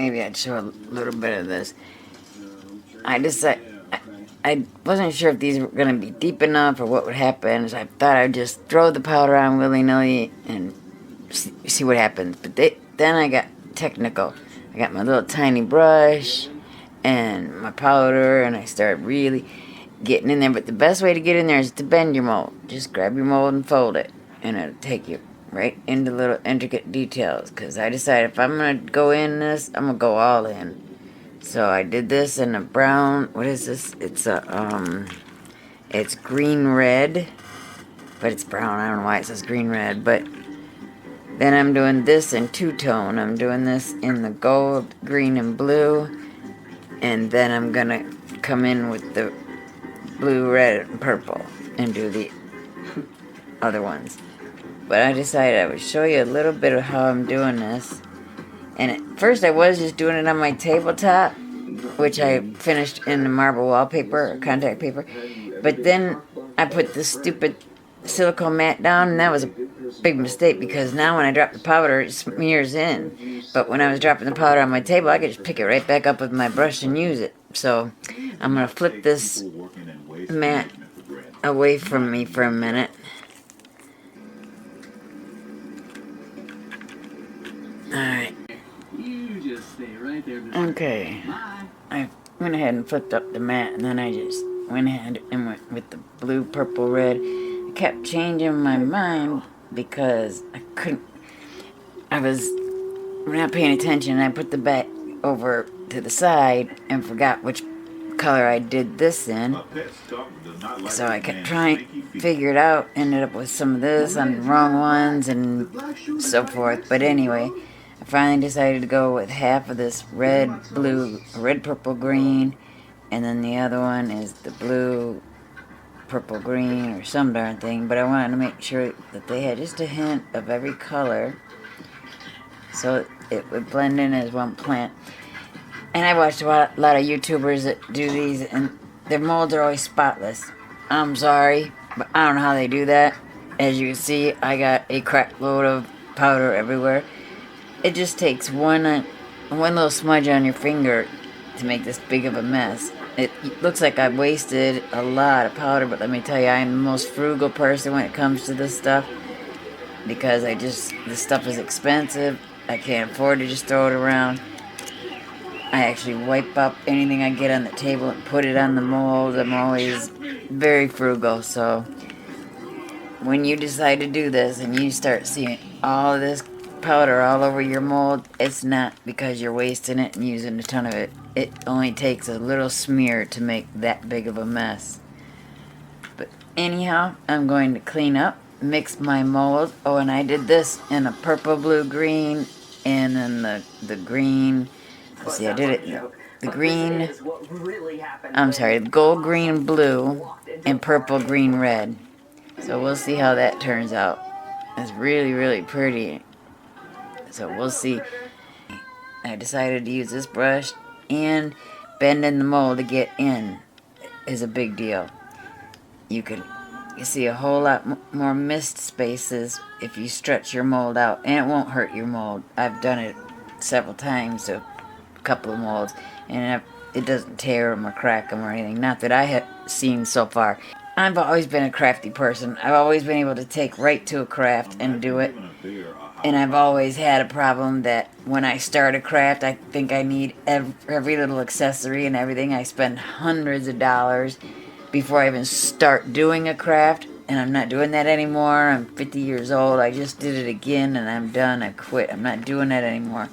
maybe I'd show a little bit of this. I decided, I wasn't sure if these were going to be deep enough or what would happen, so I thought I'd just throw the powder on willy-nilly and see what happens. But then I got technical. I got my little tiny brush and my powder, and I started really getting in there. But the best way to get in there is to bend your mold. Just grab your mold and fold it, and it'll take you right into little intricate details. Because I decided if I'm going to go in this, I'm going to go all in. So I did this in a brown, what is this? It's green red, but it's brown. I don't know why it says green red, but then I'm doing this in two-tone. I'm doing this in the gold, green, and blue, and then I'm gonna come in with the blue, red, and purple and do the other ones. But I decided I would show you a little bit of how I'm doing this. And at first I was just doing it on my tabletop, which I finished in the marble wallpaper or contact paper. But then I put this stupid silicone mat down, and that was a big mistake because now when I drop the powder, it smears in. But when I was dropping the powder on my table, I could just pick it right back up with my brush and use it. So I'm going to flip this mat away from me for a minute. Alright. Okay. I went ahead and flipped up the mat, and then I just went ahead and went with the blue, purple, red. I kept changing my mind because I was not paying attention, and I put the bat over to the side and forgot which color I did this in. So I kept trying to figure it out, ended up with some of this on the wrong ones and so forth. But anyway, I finally decided to go with half of this red, blue, red, purple, green, and then the other one is the blue, purple, green, or some darn thing. But I wanted to make sure that they had just a hint of every color so it would blend in as one plant. And I watched a lot of YouTubers that do these, and their molds are always spotless. I'm sorry, but I don't know how they do that. As you can see, I got a crap load of powder everywhere. It just takes one little smudge on your finger to make this big of a mess. It looks like I've wasted a lot of powder, but let me tell you, I am the most frugal person when it comes to this stuff because this stuff is expensive. I can't afford to just throw it around. I actually wipe up anything I get on the table and put it on the mold. I'm always very frugal, so when you decide to do this and you start seeing all of this powder all over your mold, it's not because you're wasting it and using a ton of it. It only takes a little smear to make that big of a mess. But anyhow, I'm going to clean up, mix my mold. Oh, and I did this in a purple, blue, green, and then the green. Let's see, I did it in the green. I'm sorry, gold, green, blue, and purple, green, red. So we'll see how that turns out. It's really, really pretty. So we'll see. I decided to use this brush, and bending the mold to get in is a big deal. You see a whole lot more missed spaces if you stretch your mold out, and it won't hurt your mold. I've done it several times to a couple of molds, and it doesn't tear them or crack them or anything. Not that I have seen so far. I've always been a crafty person. I've always been able to take right to a craft and do it. And I've always had a problem that when I start a craft, I think I need every little accessory and everything. I spend hundreds of dollars before I even start doing a craft. And I'm not doing that anymore. I'm 50 years old. I just did it again and I'm done. I quit. I'm not doing that anymore.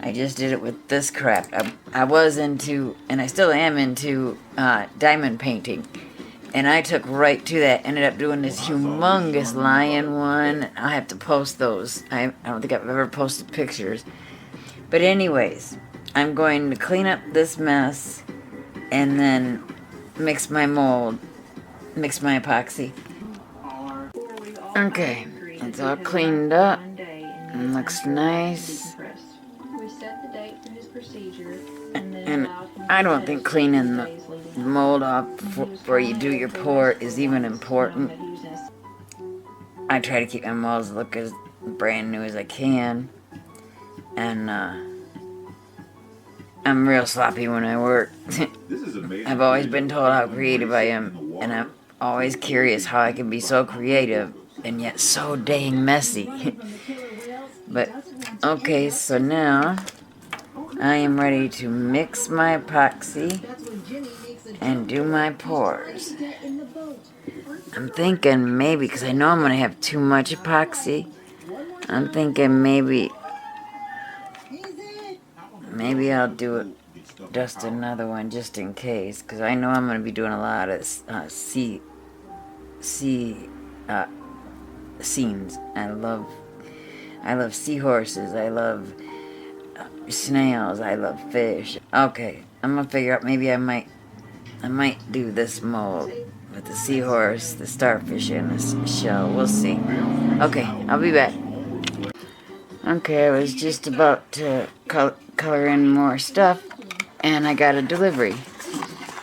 I just did it with this craft. I was into, and I still am into, diamond painting. And I took right to that. Ended up doing this humongous lion one. I'll have to post those. I don't think I've ever posted pictures. But anyways, I'm going to clean up this mess and then mix my mold, mix my epoxy. Okay, it's all cleaned up and looks nice. And I don't think cleaning the mold off before you do your pour is even important. I try to keep my molds look as brand new as I can. And I'm real sloppy when I work. I've always been told how creative I am, and I'm always curious how I can be so creative and yet so dang messy. But, okay, so now I am ready to mix my epoxy and do my pours. I'm thinking maybe, because I know I'm going to have too much epoxy, I'm thinking maybe I'll do it just another one just in case, because I know I'm going to be doing a lot of scenes. I love seahorses, I love snails, I love fish. Okay, I'm going to figure out, maybe I might do this mold with the seahorse, the starfish, and the shell. We'll see. Okay, I'll be back. Okay, I was just about to color in more stuff, and I got a delivery.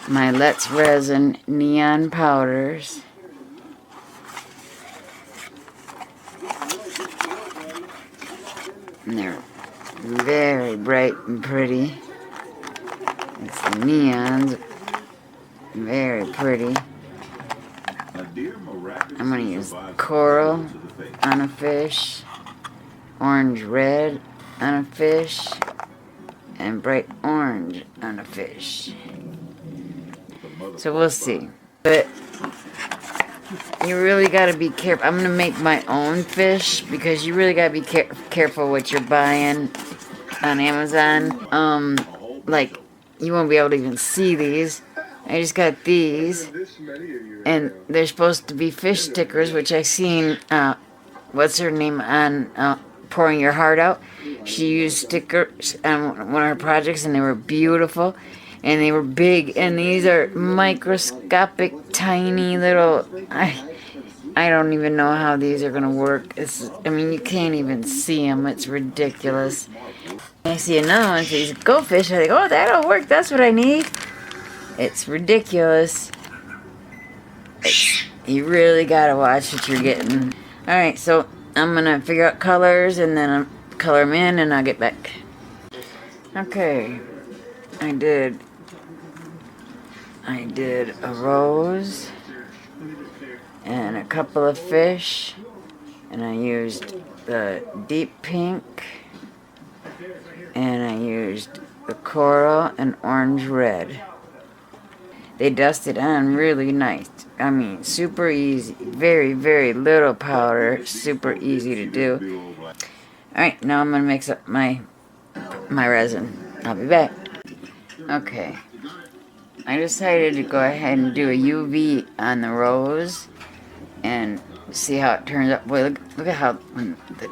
My Let's Resin neon powders. And they're very bright and pretty. It's the neons. Very pretty. I'm going to use coral on a fish, orange red on a fish, and bright orange on a fish. So we'll see. But you really got to be careful. I'm going to make my own fish, because you really got to be careful what you're buying on Amazon. Like, you won't be able to even see these. I just got these, and they're supposed to be fish stickers, which I seen, what's her name, on Pouring Your Heart Out. She used stickers on one of her projects, and they were beautiful, and they were big, and these are microscopic, tiny little, I don't even know how these are going to work. I mean, you can't even see them. It's ridiculous. I see another one, says goldfish, I think, oh, that'll work, that's what I need. It's ridiculous. You really gotta watch what you're getting. Alright, so I'm gonna figure out colors, and then I'll color them in, and I'll get back. Okay, I did a rose and a couple of fish, and I used the deep pink, and I used the coral and orange red. They dusted on really nice. I mean, super easy. Very, very little powder. Super easy to do. Alright, now I'm going to mix up my resin. I'll be back. Okay. I decided to go ahead and do a UV on the rose and see how it turns out. Boy, look at how when the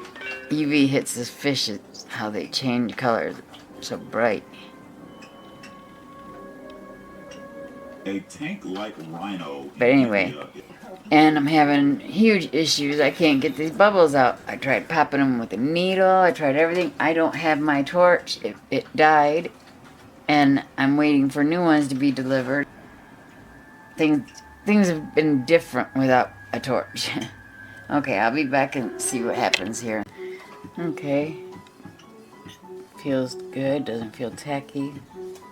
UV hits this fish, how they change colors. So bright. A tank-like rhino. But anyway, and I'm having huge issues. I can't get these bubbles out. I tried popping them with a needle. I tried everything. I don't have my torch. It died, and I'm waiting for new ones to be delivered. Things have been different without a torch. Okay, I'll be back and see what happens here. Okay, feels good. Doesn't feel tacky.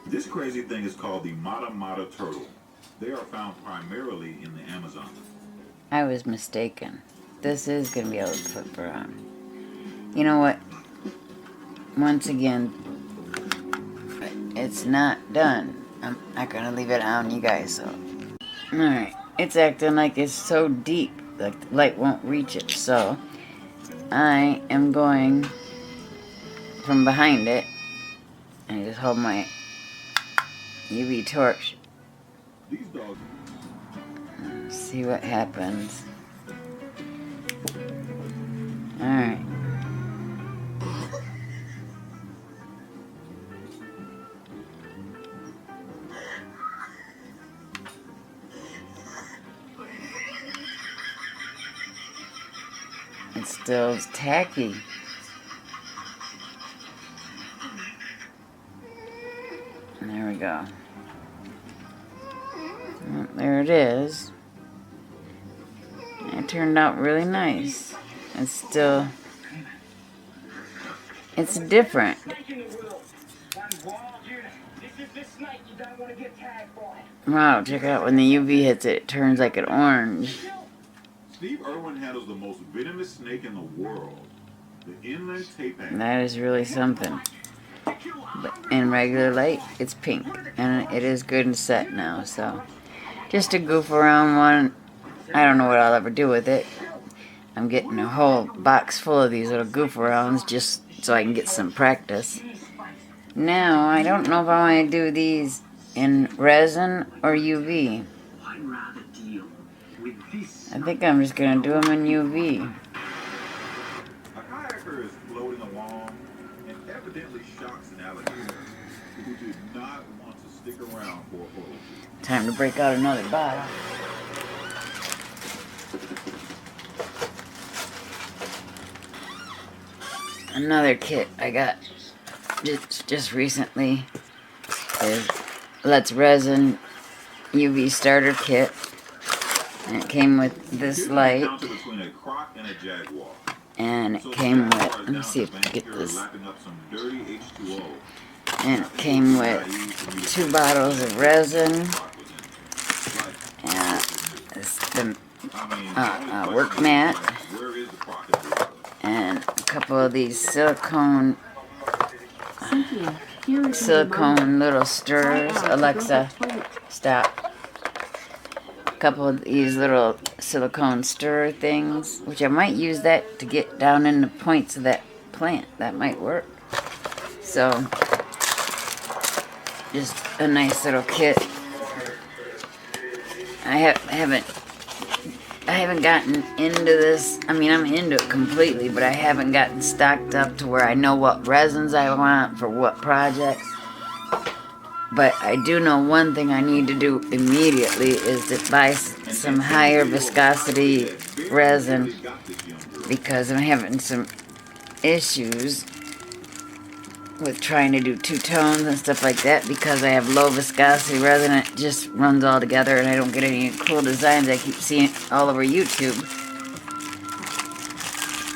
This crazy thing is called the Mata Mata turtle. They are found primarily in the Amazon. I was mistaken. This is going to be able to put brown. You know what? Once again, it's not done. I'm not going to leave it on you guys. So, alright. It's acting like it's so deep. Like the light won't reach it. So, I am going from behind it. And just hold my UV torch. These dogs. See what happens. Alright. It still is tacky. And there we go. Well, there it is. It turned out really nice. It's different. Wow, check out when the UV hits it, it turns like an orange. Steve Irwin handles the most venomous snake in the world, the inland tapir. That is really something. But in regular light, it's pink, and it is good and set now, so just a goof around one. I don't know what I'll ever do with it. I'm getting a whole box full of these little goof arounds just so I can get some practice. Now, I don't know if I want to do these in resin or UV. I think I'm just going to do them in UV. A kayaker is floating along and evidently shocks an alligator who did not want to stick around for a photo shoot. Time to break out another bottle. Another kit I got just recently is Let's Resin UV Starter Kit. And it came with this light. And it came with, let me see if I can get this. And it came with 2 bottles of resin. And the work mat. And a couple of these silicone little stirrers. Alexa, stop. A couple of these little silicone stirrer things, which I might use that to get down in the points of that plant. That might work. So, just a nice little kit. I haven't gotten into this. I mean, I'm into it completely, but I haven't gotten stocked up to where I know what resins I want for what projects. But I do know one thing I need to do immediately is to buy some higher viscosity resin, because I'm having some issues with trying to do 2 tones and stuff like that, because I have low viscosity resin. It just runs all together and I don't get any cool designs I keep seeing all over YouTube.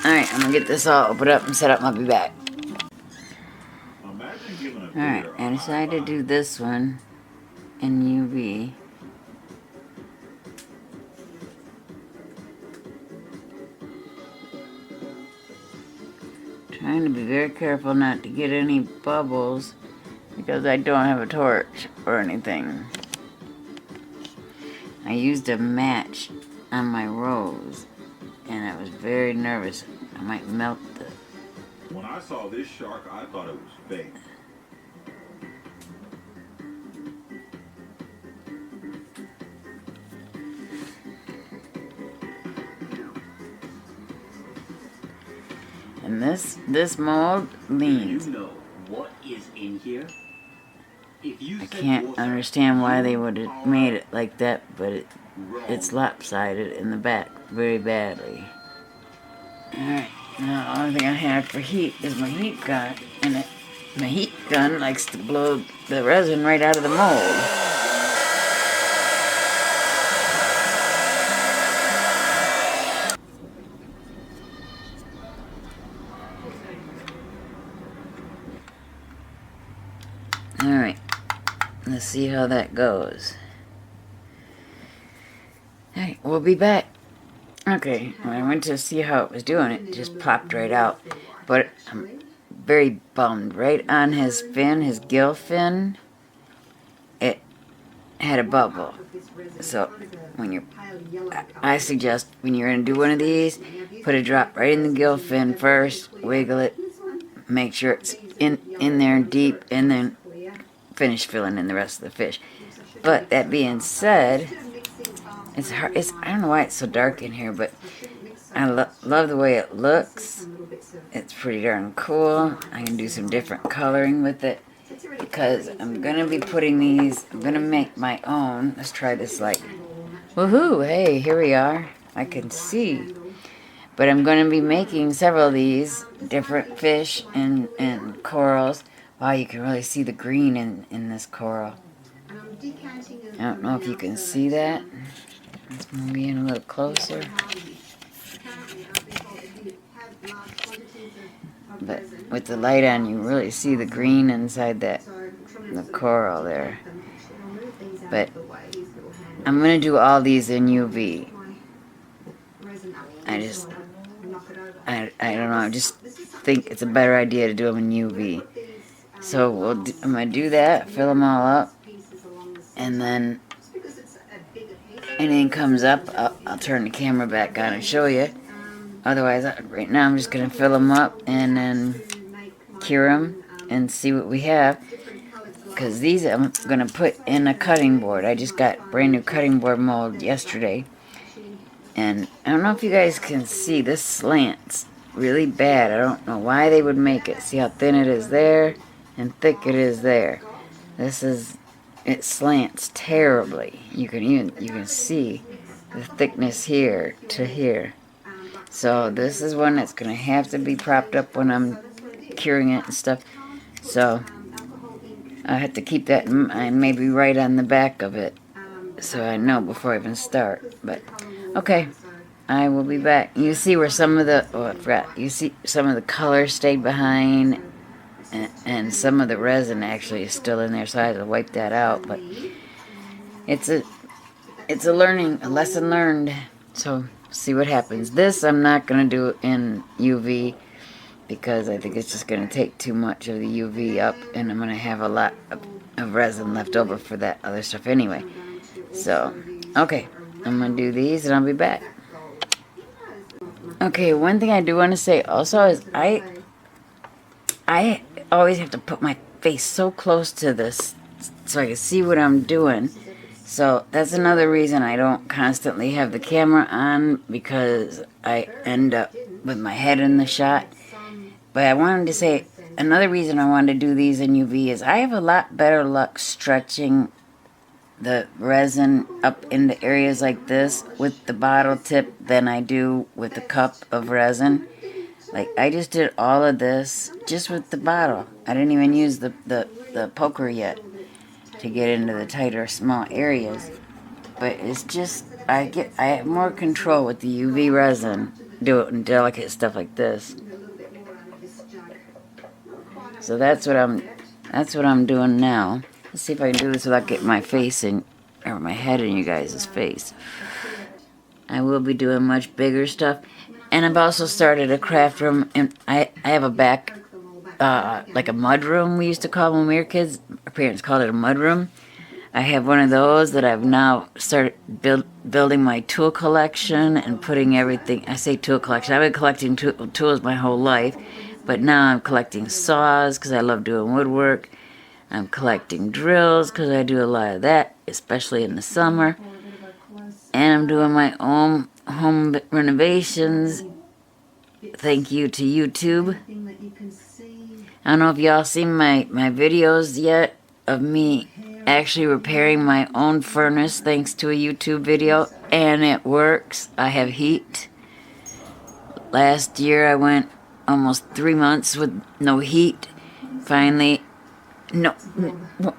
Alright, I'm gonna get this all opened up and set up and I'll be back. Alright, I decided to do this one in UV. Trying to be very careful not to get any bubbles because I don't have a torch or anything. I used a match on my rose and I was very nervous I might melt it. When I saw this shark, I thought it was fake. And this mold leans. You know what is in here? I can't understand why they would have made it like that, but it's lopsided in the back very badly. Alright, now the only thing I have for heat is my heat gun, and my heat gun likes to blow the resin right out of the mold. Alright, let's see how that goes. Alright, we'll be back. Okay, when I went to see how it was doing, it just popped right out. But I'm very bummed. Right on his fin, his gill fin, it had a bubble. So, I suggest when you're going to do one of these, put a drop right in the gill fin first, wiggle it, make sure it's in there deep, and then finish filling in the rest of the fish. But that being said, it's hard. I don't know why it's so dark in here, but I love the way it looks. It's pretty darn cool. I can do some different coloring with it because I'm gonna be putting these. I'm gonna make my own. Let's try this light. Woohoo! Hey, here we are. I can see. But I'm gonna be making several of these different fish and corals. Wow, you can really see the green in this coral. I don't know if you can see that. Let's move in a little closer. But with the light on, you really see the green inside that the coral there. But I'm going to do all these in UV. I don't know, I just think it's a better idea to do them in UV. So I'm going to do that, fill them all up, and then anything comes up, I'll turn the camera back on and show you. Otherwise, right now I'm just going to fill them up and then cure them and see what we have. Because these I'm going to put in a cutting board. I just got brand new cutting board mold yesterday. And I don't know if you guys can see, this slants really bad. I don't know why they would make it. See how thin it is there and thick it is there. It slants terribly. You can see the thickness here to here. So this is one that's going to have to be propped up when I'm curing it and stuff. So I have to keep that in mind, maybe right on the back of it, so I know before I even start. But okay, I will be back. You see where some of the you see some of the color stayed behind, and some of the resin actually is still in there, so I had to wipe that out. But it's a lesson learned. So see what happens. This I'm not gonna do in UV because I think it's just gonna take too much of the UV up, and I'm gonna have a lot of resin left over for that other stuff anyway. So okay, I'm gonna do these and I'll be back. Okay, one thing I do want to say also is I always have to put my face so close to this so I can see what I'm doing. So that's another reason I don't constantly have the camera on, because I end up with my head in the shot. But I wanted to say another reason I wanted to do these in UV is I have a lot better luck stretching the resin up into areas like this with the bottle tip than I do with the cup of resin. Like, I just did all of this just with the bottle. I didn't even use the poker yet to get into the tighter small areas. But it's just, I have more control with the UV resin doing delicate stuff like this. So that's what I'm doing now. Let's see if I can do this without getting my face in, or my head in you guys' face. I will be doing much bigger stuff. And I've also started a craft room, and I have a back, like a mud room we used to call when we were kids. Our parents called it a mud room. I have one of those that I've now started building my tool collection and putting everything. I say tool collection. I've been collecting tools my whole life, but now I'm collecting saws because I love doing woodwork. I'm collecting drills because I do a lot of that, especially in the summer. And I'm doing my own home renovations. Thank you to YouTube. I don't know if y'all seen my videos yet of me actually repairing my own furnace thanks to a YouTube video, and it works. I have heat. Last year I went almost 3 months with no heat. Finally,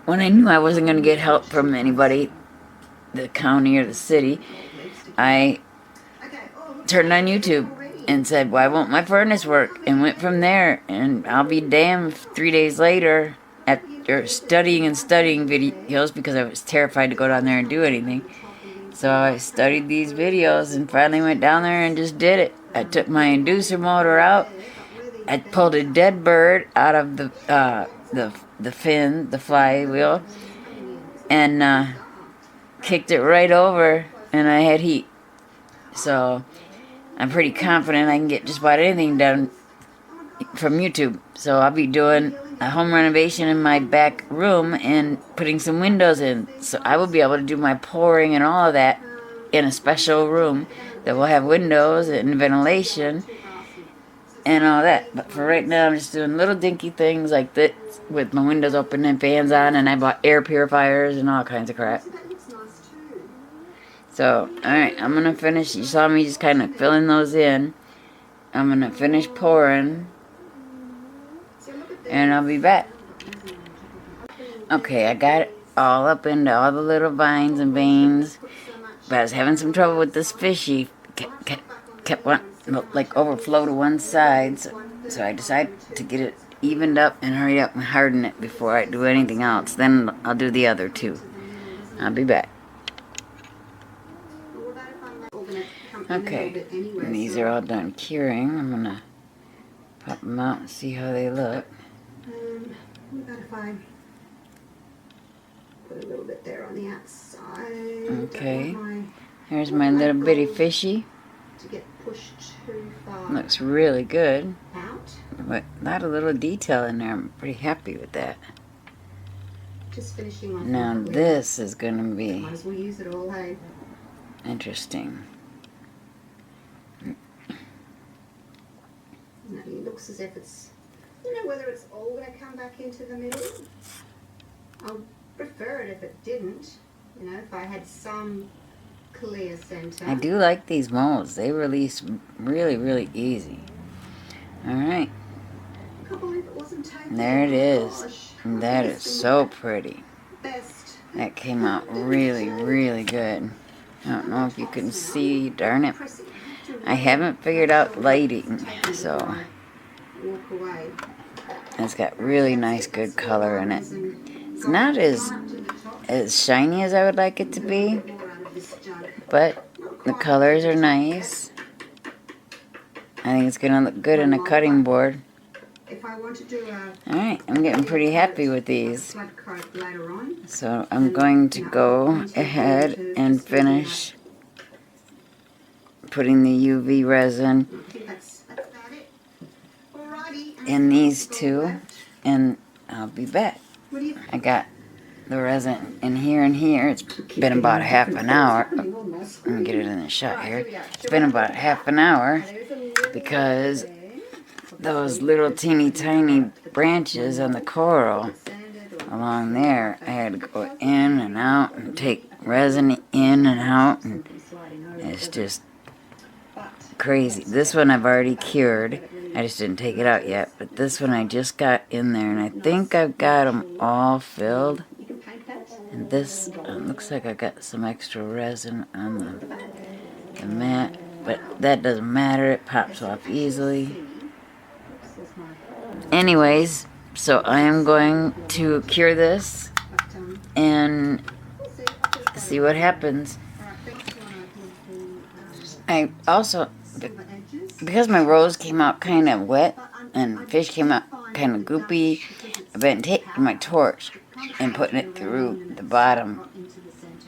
when I knew I wasn't going to get help from anybody, the county or the city, I turned on YouTube and said, why won't my furnace work? And went from there, and I'll be damned 3 days later, after studying videos, because I was terrified to go down there and do anything. So I studied these videos and finally went down there and just did it. I took my inducer motor out. I pulled a dead bird out of the fin, the flywheel, and kicked it right over, and I had heat. So I'm pretty confident I can get just about anything done from YouTube. So I'll be doing a home renovation in my back room and putting some windows in. So I will be able to do my pouring and all of that in a special room that will have windows and ventilation and all that. But for right now, I'm just doing little dinky things like this with my windows open and fans on, and I bought air purifiers and all kinds of crap. So, alright, I'm going to finish. You saw me just kind of filling those in. I'm going to finish pouring, and I'll be back. Okay, I got it all up into all the little vines and veins, but I was having some trouble with this fishy. Kept one, like, overflow to one side, so I decided to get it evened up and hurry up and harden it before I do anything else. Then I'll do the other two. I'll be back. Okay, and these are all done curing. I'm gonna pop them out and see how they look. What about if I put a little bit there on the outside? Okay, here's my little bitty fishy. To get pushed too far Looks really good. out. But a lot of little detail in there. I'm pretty happy with that. Just finishing off. Now this is gonna be Might as well use it all, hey? interesting. No, it looks as if it's, whether it's all going to come back into the middle. I'll prefer it if it didn't. If I had some clear center. I do like these molds. They release really, really easy. Alright. I can't believe it wasn't taken. There it is. Gosh. And that is so pretty. Best. That came out really, really good. I don't know if you can see, darn it. I haven't figured out lighting, so Walk away. it's got really nice, good color in it. It's not as shiny as I would like it to be, but the colors are nice. I think it's gonna look good in a cutting board. Alright, I'm getting pretty happy with these. So I'm going to go ahead and finish putting the UV resin in these two, and I'll be back. I got the resin in here and here. It's been about half an hour. Let me get it in the shot here. It's been about half an hour because those little teeny tiny branches on the coral along there, I had to go in and out and take resin in and out, and it's just crazy. This one I've already cured. I just didn't take it out yet, but this one I just got in there, and I think I've got them all filled. And this looks like I got some extra resin on the mat, but that doesn't matter. It pops off easily. Anyways, so I am going to cure this and see what happens. I also, because my rose came out kind of wet and fish came out kind of goopy, I've been taking my torch and putting it through the bottom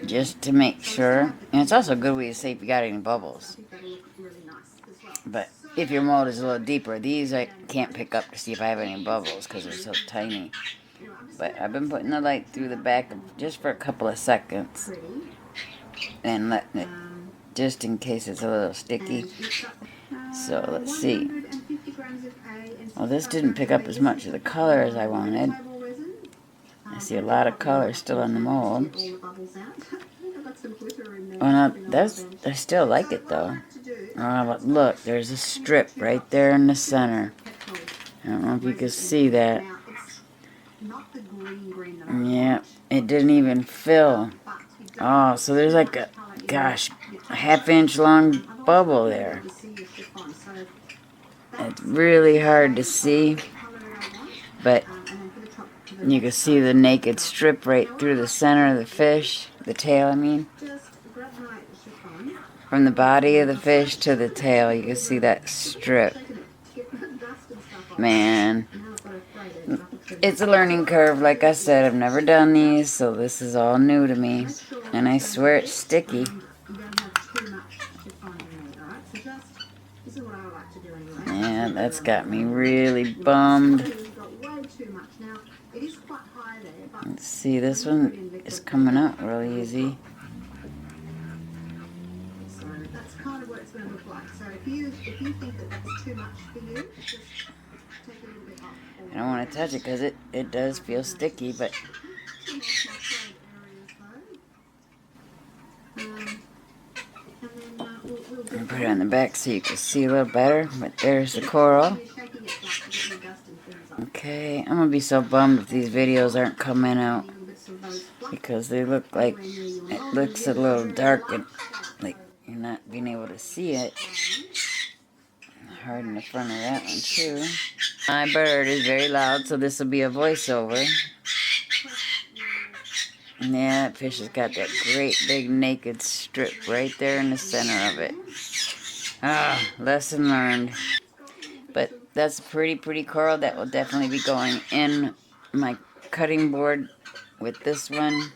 just to make sure. And it's also a good way to see if you got any bubbles. But if your mold is a little deeper, these I can't pick up to see if I have any bubbles because they're so tiny. But I've been putting the light through the back just for a couple of seconds and letting it, just in case it's a little sticky. So let's see. Well, this didn't pick up as much of the color as I wanted. I see a lot of color still in the mold. Oh no, I still like it though. Oh, but look, there's a strip right there in the center. I don't know if you can see that. Yeah, it didn't even fill. Oh, so there's like a, gosh, a half-inch long bubble there. It's really hard to see, but you can see the naked strip right through the center of the fish, the tail I mean. From the body of the fish to the tail, you can see that strip. Man, it's a learning curve. Like I said, I've never done these, so this is all new to me. And I swear it's sticky. Yeah, that's got me really bummed. Let's see, this one is coming out really easy. That's kind of what it's going to look like. So if you think that that's too much for you, just take a little bit off. I don't want to touch it because it does feel sticky, but I'll put it on the back so you can see a little better. But there's the coral. Okay, I'm going to be so bummed if these videos aren't coming out because they look like, it looks a little dark and like you're not being able to see it. harden the front of that one too. My bird is very loud, so this will be a voiceover. And yeah, that fish has got that great big naked strip right there in the center of it. Ah, lesson learned. But that's a pretty coral that will definitely be going in my cutting board with this one.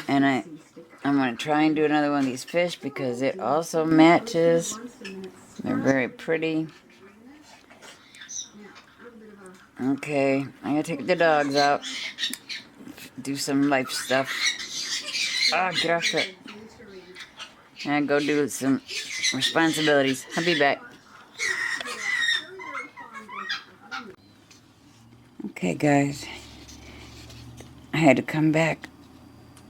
And I'm going to try and do another one of these fish because it also matches. They're very pretty. Okay, I'm going to take the dogs out. Do some life stuff. Ah, get off it. And go do some responsibilities. I'll be back. Okay, guys. I had to come back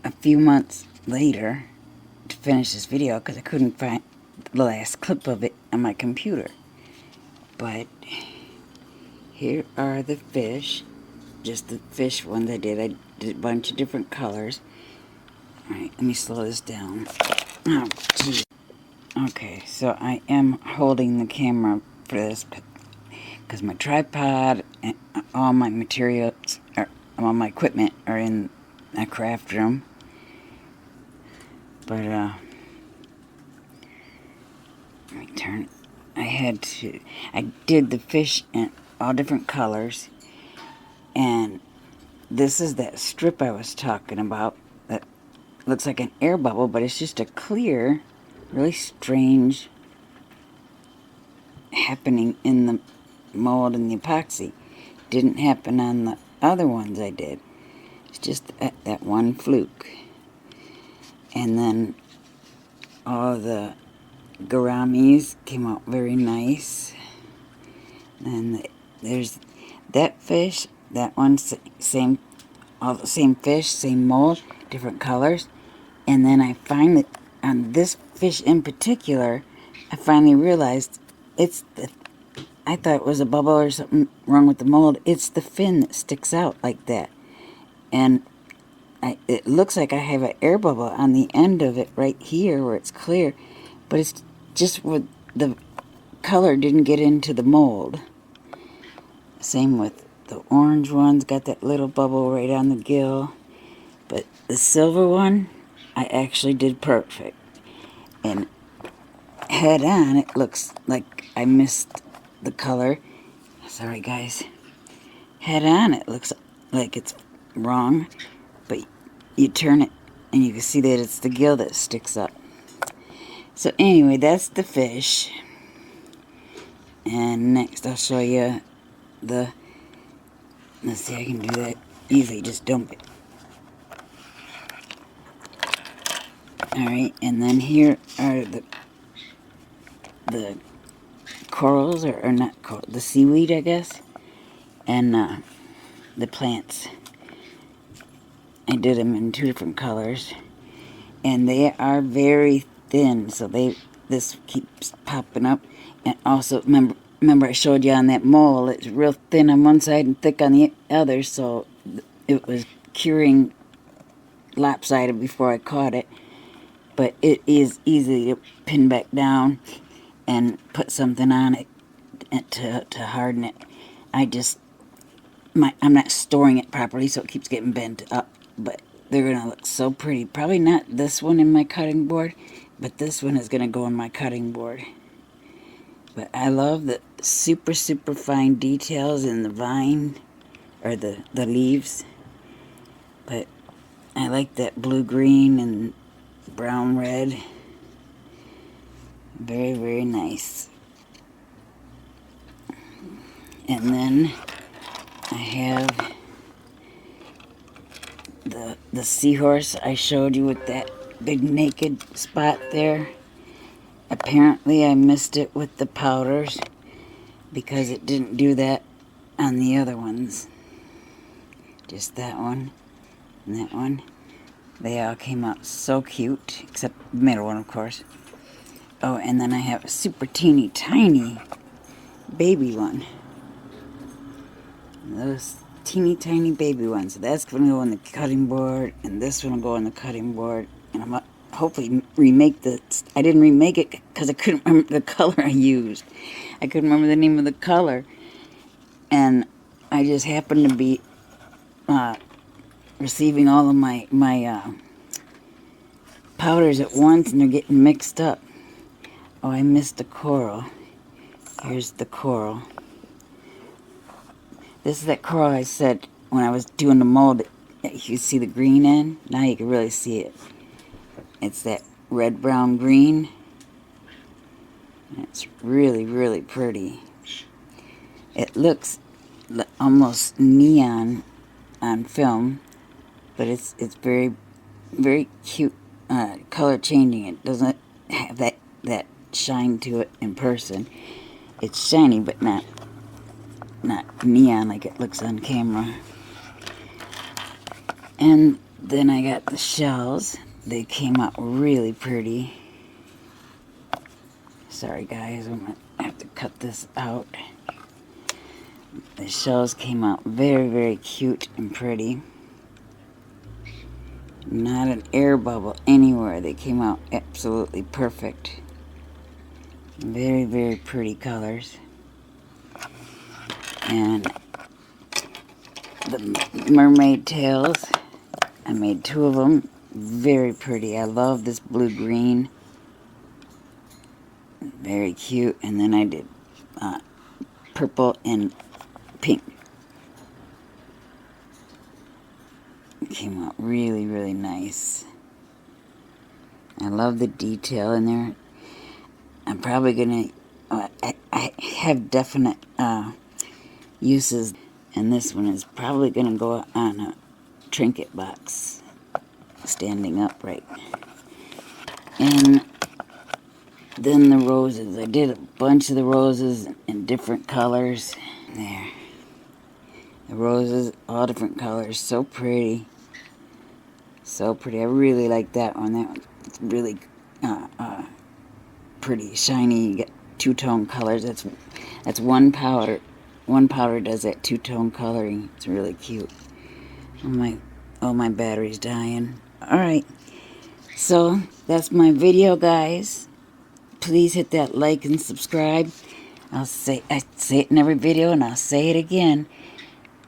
a few months later to finish this video because I couldn't find the last clip of it on my computer. But here are the fish. Just the fish ones I did. I did a bunch of different colors. Alright, let me slow this down. Oh, geez. Okay, so I am holding the camera for this because my tripod and all my materials, all my equipment are in a craft room. But, let me turn it. I did the fish in all different colors. And this is that strip I was talking about that looks like an air bubble, but it's just a clear, really strange happening in the mold and the epoxy. Didn't happen on the other ones I did. It's just that one fluke. And then all the gouramis came out very nice. And there's that fish, that one, same, all the same fish, same mold, different colors. And then I finally, on this fish in particular, I finally realized I thought it was a bubble or something wrong with the mold. It's the fin that sticks out like that. And it looks like I have an air bubble on the end of it right here where it's clear. But it's just where the color didn't get into the mold. Same with the orange one's got that little bubble right on the gill. But the silver one, I actually did perfect. And head on, it looks like I missed the color. Sorry, guys. Head on, it looks like it's wrong. But you turn it, and you can see that it's the gill that sticks up. So anyway, that's the fish. And next I'll show you the, let's see, I can do that easily, just dump it. Alright, and then here are the corals, or not coral, the seaweed, I guess, and the plants. I did them in two different colors, and they are very thin, so this keeps popping up. And also, remember I showed you on that mold, it's real thin on one side and thick on the other, so it was curing lopsided before I caught it. But it is easy to pin back down and put something on it to harden it. I'm not storing it properly, so it keeps getting bent up. But they're going to look so pretty. Probably not this one in my cutting board, but this one is going to go in my cutting board. But I love the super fine details in the vine, or the leaves. But I like that blue-green and brown-red. Very nice. And then I have the seahorse I showed you with that big naked spot there. Apparently I missed it with the powders because it didn't do that on the other ones. Just that one and that one. They all came out so cute, except the middle one, of course. Oh, and then I have a super teeny tiny baby one. Those teeny tiny baby ones. So that's going to go on the cutting board, and this one will go on the cutting board. And hopefully remake the, I didn't remake it because I couldn't remember the color I used. I couldn't remember the name of the color. And I just happened to be receiving all of my powders at once, and they're getting mixed up. Oh, I missed the coral. Here's the coral. This is that coral I said when I was doing the mold. You see the green in? Now you can really see it. It's that red, brown, green. And it's really, really pretty. It looks almost neon on film, but it's very, very cute. Color changing. It doesn't have that shine to it in person. It's shiny, but not neon like it looks on camera. And then I got the shells. They came out really pretty. Sorry guys, I'm gonna have to cut this out. The shells came out very, very cute and pretty. Not an air bubble anywhere. They came out absolutely perfect. Very, very pretty colors. And the mermaid tails, I made 2 of them. Very pretty. I love this blue-green. Very cute. And then I did purple and pink. It came out really, really nice. I love the detail in there. I'm probably gonna, I have definite uses, and this one is probably gonna go on a trinket box, standing upright. And then the roses. I did a bunch of the roses in different colors. There. The roses, all different colors. So pretty. So pretty. I really like that one. That one's really pretty, shiny. You get 2-tone colors. That's one powder. One powder does that 2-tone coloring. It's really cute. Oh, my battery's dying. Alright. So, that's my video, guys. Please hit that like and subscribe. I say it in every video, and I'll say it again.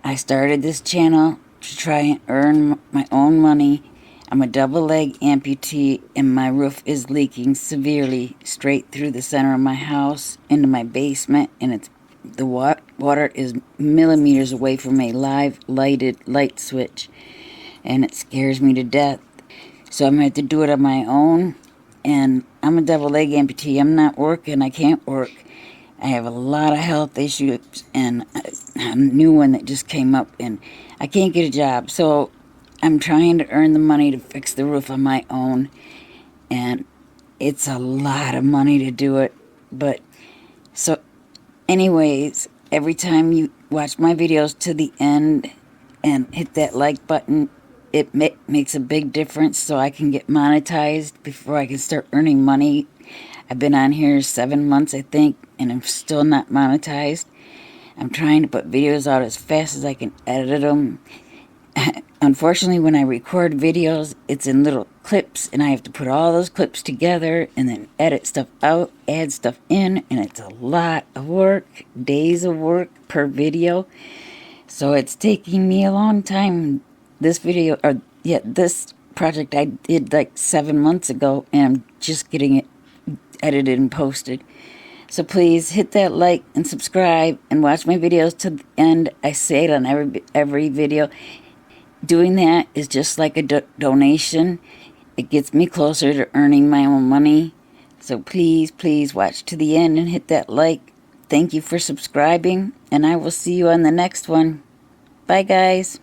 I started this channel to try and earn my own money. I'm a double-leg amputee, and my roof is leaking severely straight through the center of my house into my basement, and the water is millimeters away from a live lighted light switch, and it scares me to death. So I'm going to have to do it on my own, and I'm a double-leg amputee. I'm not working. I can't work. I have a lot of health issues, and a new one that just came up, and I can't get a job. So I'm trying to earn the money to fix the roof on my own, and it's a lot of money to do it. But so anyways, every time you watch my videos to the end and hit that like button, it makes a big difference so I can get monetized before I can start earning money. I've been on here 7 months, I think, and I'm still not monetized. I'm trying to put videos out as fast as I can edit them. Unfortunately, when I record videos, it's in little clips, and I have to put all those clips together and then edit stuff out, add stuff in, and it's a lot of work, days of work per video. So it's taking me a long time. This project I did like 7 months ago, and I'm just getting it edited and posted. So please hit that like and subscribe and watch my videos to the end. I say it on every video. Doing that is just like a donation. It gets me closer to earning my own money. So please, please watch to the end and hit that like. Thank you for subscribing, and I will see you on the next one. Bye, guys.